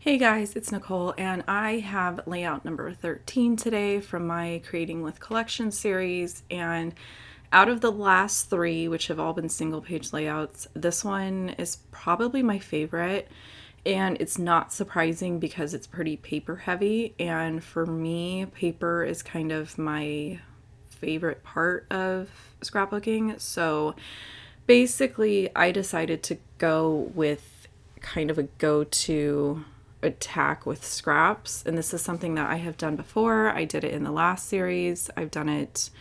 Hey guys, it's Nicole, and I have layout number 13 today from my Creating with Collection series. And out of the last three, which have all been single page layouts, this one is probably my favorite. And it's not surprising because it's pretty paper heavy. And for me, paper is kind of my favorite part of scrapbooking. So basically, I decided to go with kind of a go-to attack with scraps, and this is something that I have done before. I did it in the last series. I've done it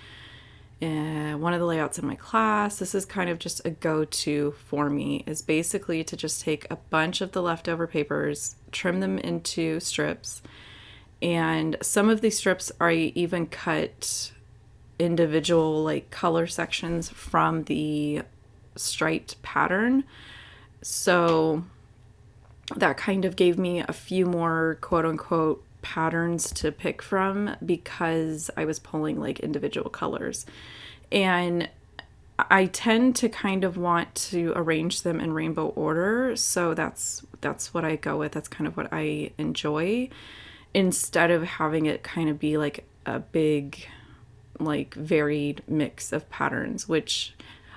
in one of the layouts in my class. This is kind of just a go-to for me, is basically to just take a bunch of the leftover papers, trim them into strips, and some of these strips I even cut individual like color sections from the striped pattern. So that kind of gave me a few more quote unquote patterns to pick from because I was pulling like individual colors. And I tend to kind of want to arrange them in rainbow order, so that's what I go with. That's kind of what I enjoy, instead of having it kind of be like a big like varied mix of patterns, which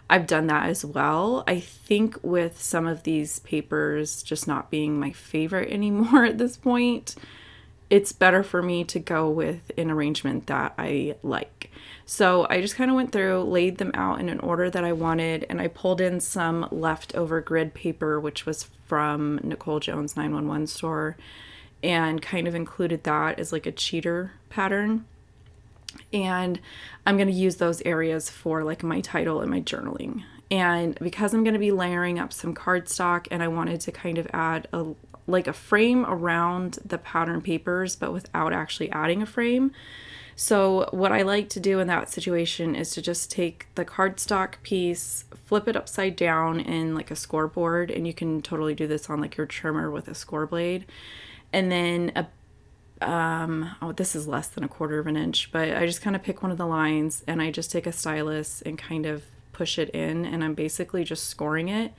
I've done that as well. I think with some of these papers just not being my favorite anymore at this point, it's better for me to go with an arrangement that I like. So I just kind of went through, laid them out in an order that I wanted, and I pulled in some leftover grid paper, which was from Nicole Jones' 911 store, and kind of included that as like a cheater pattern. And I'm going to use those areas for like my title and my journaling. And because I'm going to be layering up some cardstock, and I wanted to kind of add a frame around the pattern papers, but without actually adding a frame. So what I like to do in that situation is to just take the cardstock piece, flip it upside down in like a scoreboard, and you can totally do this on like your trimmer with a score blade. And then this is less than a quarter of an inch, but I just kind of pick one of the lines and I just take a stylus and kind of push it in, and I'm basically just scoring it.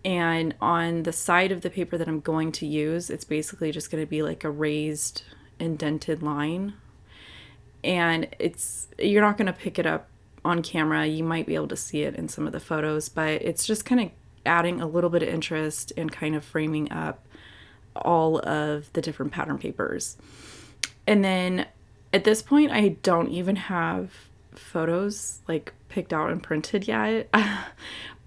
And on the side of the paper that I'm going to use, it's basically just going to be like a raised indented line. And you're not going to pick it up on camera. You might be able to see it in some of the photos, but it's just kind of adding a little bit of interest and kind of framing up all of the different pattern papers. And then at this point, I don't even have photos like picked out and printed yet,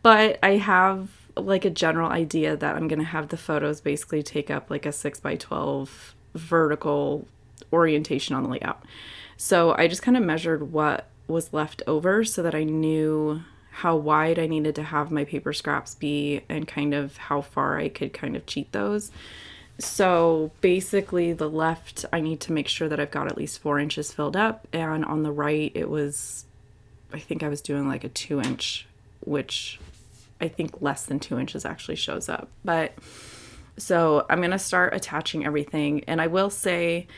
but I have like a general idea that I'm going to have the photos basically take up like a 6x12 vertical orientation on the layout. So I just kind of measured what was left over so that I knew how wide I needed to have my paper scraps be and kind of how far I could kind of cheat those. So basically the left, I need to make sure that I've got at least 4 inches filled up. And on the right, I think I was doing like a 2-inch, which I think less than 2 inches actually shows up. But so I'm going to start attaching everything. And I will say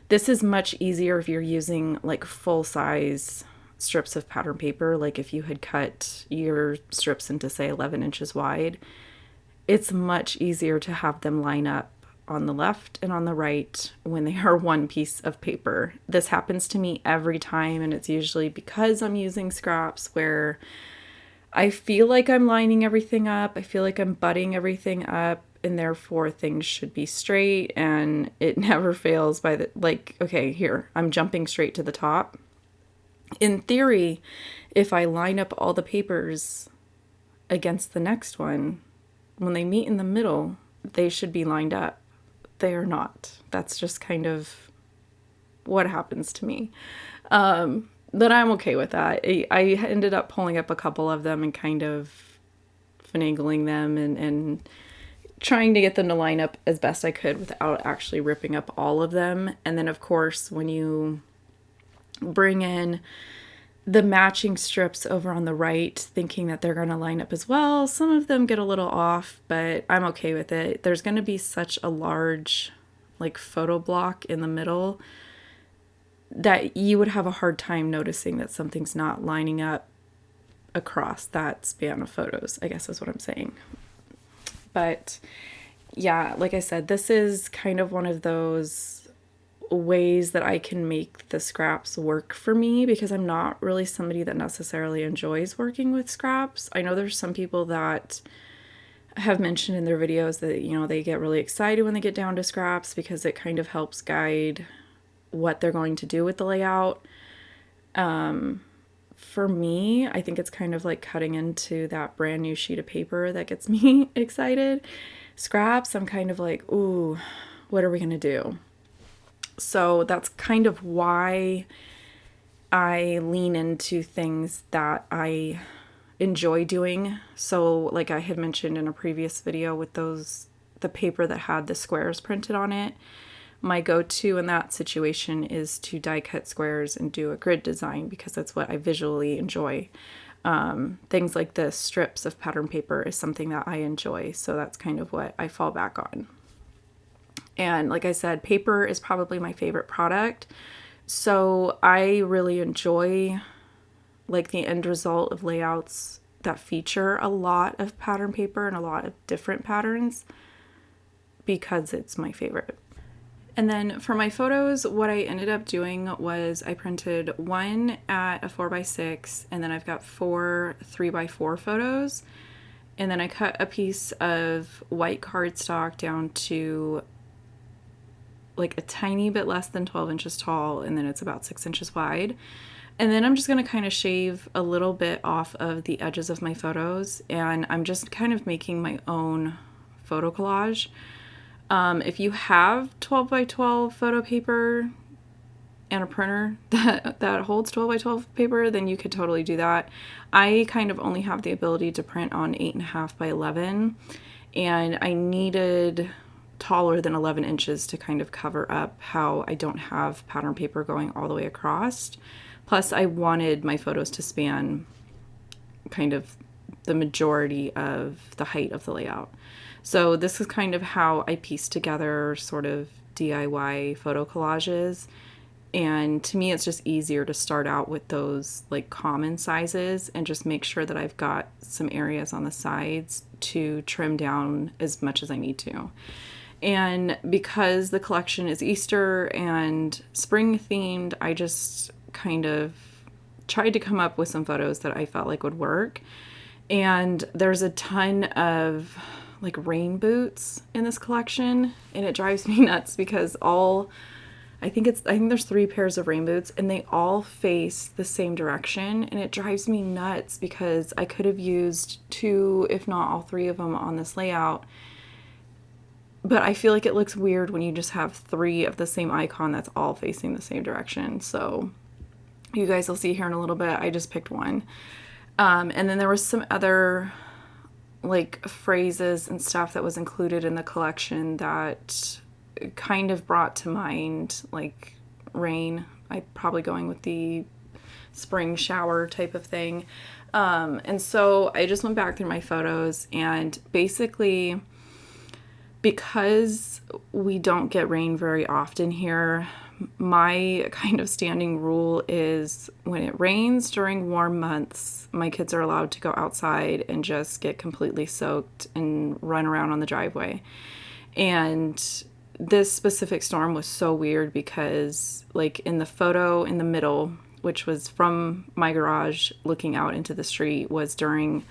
this is much easier if you're using like full size strips of pattern paper. Like if you had cut your strips into say 11 inches wide, it's much easier to have them line up on the left and on the right when they are one piece of paper. This happens to me every time, and it's usually because I'm using scraps where I feel like I'm lining everything up, I feel like I'm butting everything up, and therefore things should be straight, and it never fails by okay, here, I'm jumping straight to the top. In theory, if I line up all the papers against the next one, when they meet in the middle, they should be lined up. They are not. That's just kind of what happens to me. But I'm okay with that. I ended up pulling up a couple of them and kind of finagling them and trying to get them to line up as best I could without actually ripping up all of them. And then, of course, when you bring in the matching strips over on the right, thinking that they're going to line up as well, some of them get a little off, but I'm okay with it. There's going to be such a large like photo block in the middle that you would have a hard time noticing that something's not lining up across that span of photos, I guess is what I'm saying. But yeah, like I said, this is kind of one of those ways that I can make the scraps work for me because I'm not really somebody that necessarily enjoys working with scraps. I know there's some people that have mentioned in their videos that, you know, they get really excited when they get down to scraps because it kind of helps guide what they're going to do with the layout. For me, I think it's kind of like cutting into that brand new sheet of paper that gets me excited. Scraps, I'm kind of like, ooh, what are we going to do? So that's kind of why I lean into things that I enjoy doing. So, like I had mentioned in a previous video with the paper that had the squares printed on it, my go-to in that situation is to die cut squares and do a grid design because that's what I visually enjoy. Things like this, strips of pattern paper, is something that I enjoy. So that's kind of what I fall back on. And like I said, paper is probably my favorite product. So I really enjoy like the end result of layouts that feature a lot of pattern paper and a lot of different patterns because it's my favorite. And then for my photos, what I ended up doing was I printed one at a 4x6, and then I've got 4 3x4 photos. And then I cut a piece of white cardstock down to like a tiny bit less than 12 inches tall, and then it's about 6 inches wide. And then I'm just going to kind of shave a little bit off of the edges of my photos, and I'm just kind of making my own photo collage. If you have 12 by 12 photo paper and a printer that holds 12 by 12 paper, then you could totally do that. I kind of only have the ability to print on 8.5 by 11, and I needed taller than 11 inches to kind of cover up how I don't have pattern paper going all the way across. Plus, I wanted my photos to span kind of the majority of the height of the layout. So this is kind of how I pieced together sort of DIY photo collages. And to me, it's just easier to start out with those like common sizes and just make sure that I've got some areas on the sides to trim down as much as I need to. And because the collection is Easter and spring themed, I just kind of tried to come up with some photos that I felt like would work. And there's a ton of like rain boots in this collection, and it drives me nuts because I think there's 3 pairs of rain boots and they all face the same direction, and it drives me nuts because I could have used 2, if not all 3 of them on this layout. But I feel like it looks weird when you just have 3 of the same icon that's all facing the same direction. So you guys will see here in a little bit, I just picked one. And then there was some other like phrases and stuff that was included in the collection that kind of brought to mind like rain. I'm probably going with the spring shower type of thing. And so I just went back through my photos, and basically because we don't get rain very often here, my kind of standing rule is when it rains during warm months, my kids are allowed to go outside and just get completely soaked and run around on the driveway. And this specific storm was so weird because like in the photo in the middle, which was from my garage looking out into the street, was during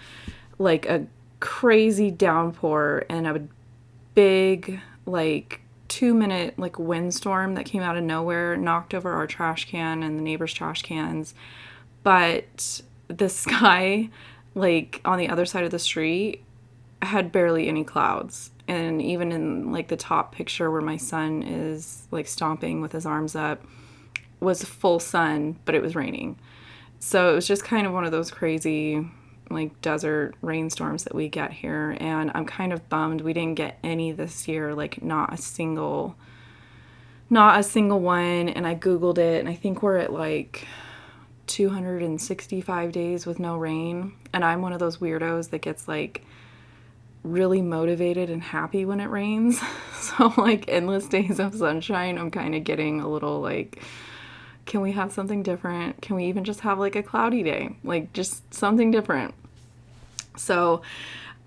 like a crazy downpour and a big like 2-minute like windstorm that came out of nowhere, knocked over our trash can and the neighbors' trash cans. But the sky like on the other side of the street had barely any clouds. And even in like the top picture where my son is like stomping with his arms up was full sun, but it was raining. So it was just kind of one of those crazy like desert rainstorms that we get here, and I'm kind of bummed we didn't get any this year, like not a single one. And I googled it, and I think we're at like 265 days with no rain, and I'm one of those weirdos that gets like really motivated and happy when it rains. So like endless days of sunshine, I'm kind of getting a little like, can we have something different? Can we even just have like a cloudy day? Like just something different. So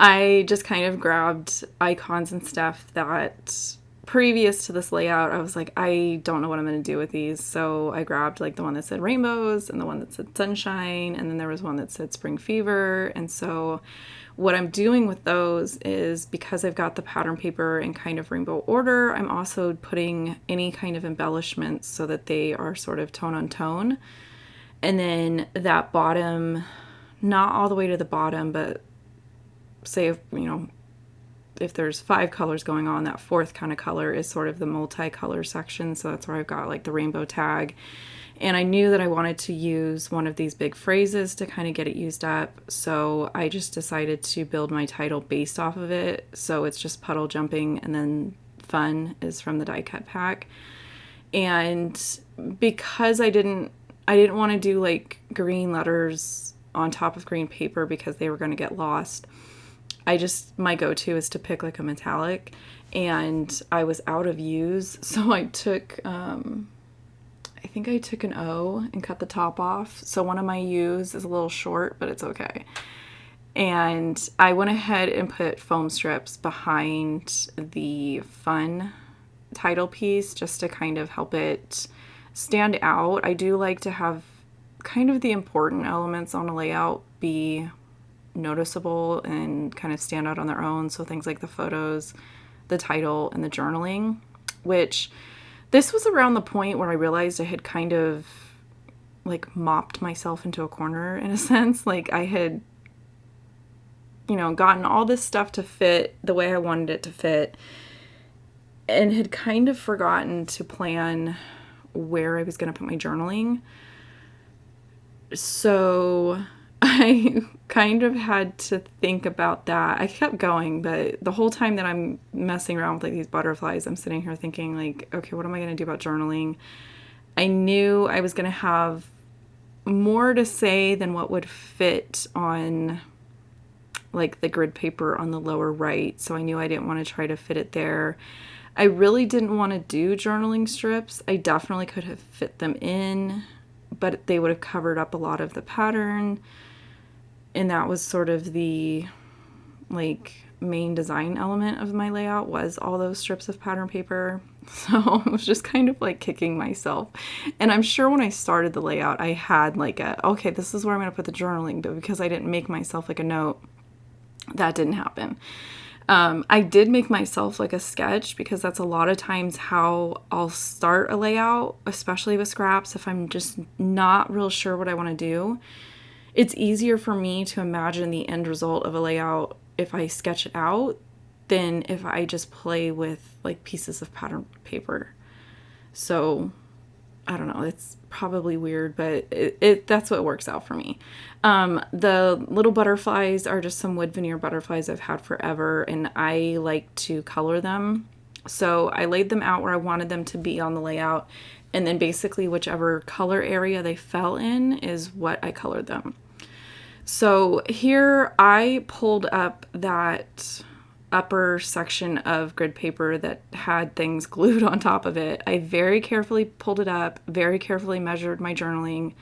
I just kind of grabbed icons and stuff that previous to this layout, I was like, I don't know what I'm going to do with these. So I grabbed like the one that said rainbows and the one that said sunshine. And then there was one that said spring fever. And so what I'm doing with those is, because I've got the pattern paper in kind of rainbow order, I'm also putting any kind of embellishments so that they are sort of tone on tone. And then that bottom, not all the way to the bottom, but say, if there's 5 colors going on, that 4th kind of color is sort of the multicolor section. So that's where I've got like the rainbow tag. And I knew that I wanted to use one of these big phrases to kind of get it used up. So I just decided to build my title based off of it. So it's just Puddle, Jumping, and then Fun is from the die cut pack. And because I didn't want to do like green letters on top of green paper because they were going to get lost, my go-to is to pick like a metallic, and I was out of U's, so I took, I think I took an O and cut the top off. So one of my U's is a little short, but it's okay. And I went ahead and put foam strips behind the Fun title piece just to kind of help it stand out. I do like to have kind of the important elements on a layout be noticeable and kind of stand out on their own. So things like the photos, the title, and the journaling, which this was around the point where I realized I had kind of like mopped myself into a corner in a sense. Like I had, gotten all this stuff to fit the way I wanted it to fit and had kind of forgotten to plan where I was going to put my journaling. So I kind of had to think about that. I kept going, but the whole time that I'm messing around with like these butterflies, I'm sitting here thinking like, okay, what am I going to do about journaling? I knew I was going to have more to say than what would fit on like the grid paper on the lower right. So I knew I didn't want to try to fit it there. I really didn't want to do journaling strips. I definitely could have fit them in, but they would have covered up a lot of the pattern. And that was sort of the like main design element of my layout, was all those strips of pattern paper. So I was just kind of like kicking myself. And I'm sure when I started the layout, I had like okay, this is where I'm going to put the journaling. But because I didn't make myself like a note, that didn't happen. I did make myself like a sketch, because that's a lot of times how I'll start a layout, especially with scraps. If I'm just not real sure what I want to do, it's easier for me to imagine the end result of a layout if I sketch it out than if I just play with like pieces of pattern paper. So I don't know, it's probably weird, but that's what works out for me. The little butterflies are just some wood veneer butterflies I've had forever, and I like to color them. So I laid them out where I wanted them to be on the layout, and then basically whichever color area they fell in is what I colored them. So here I pulled up that upper section of grid paper that had things glued on top of it. I very carefully pulled it up, very carefully measured my journaling,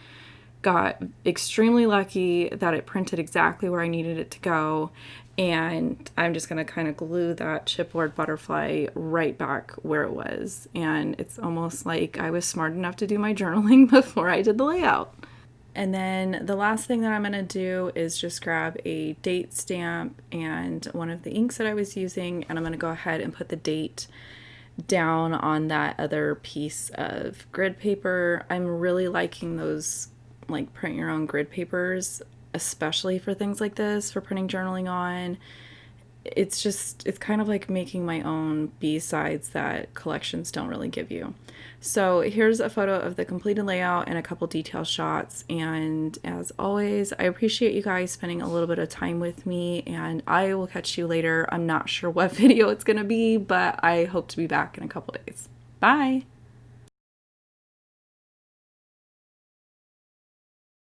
got extremely lucky that it printed exactly where I needed it to go, and I'm just going to kind of glue that chipboard butterfly right back where it was. And it's almost like I was smart enough to do my journaling before I did the layout. And then the last thing that I'm going to do is just grab a date stamp and one of the inks that I was using, and I'm going to go ahead and put the date down on that other piece of grid paper. I'm really liking those like print your own grid papers, especially for things like this, for printing journaling on. It's kind of like making my own B-sides that collections don't really give you. So here's a photo of the completed layout and a couple detail shots. And as always, I appreciate you guys spending a little bit of time with me, and I will catch you later. I'm not sure what video it's going to be, but I hope to be back in a couple days. Bye!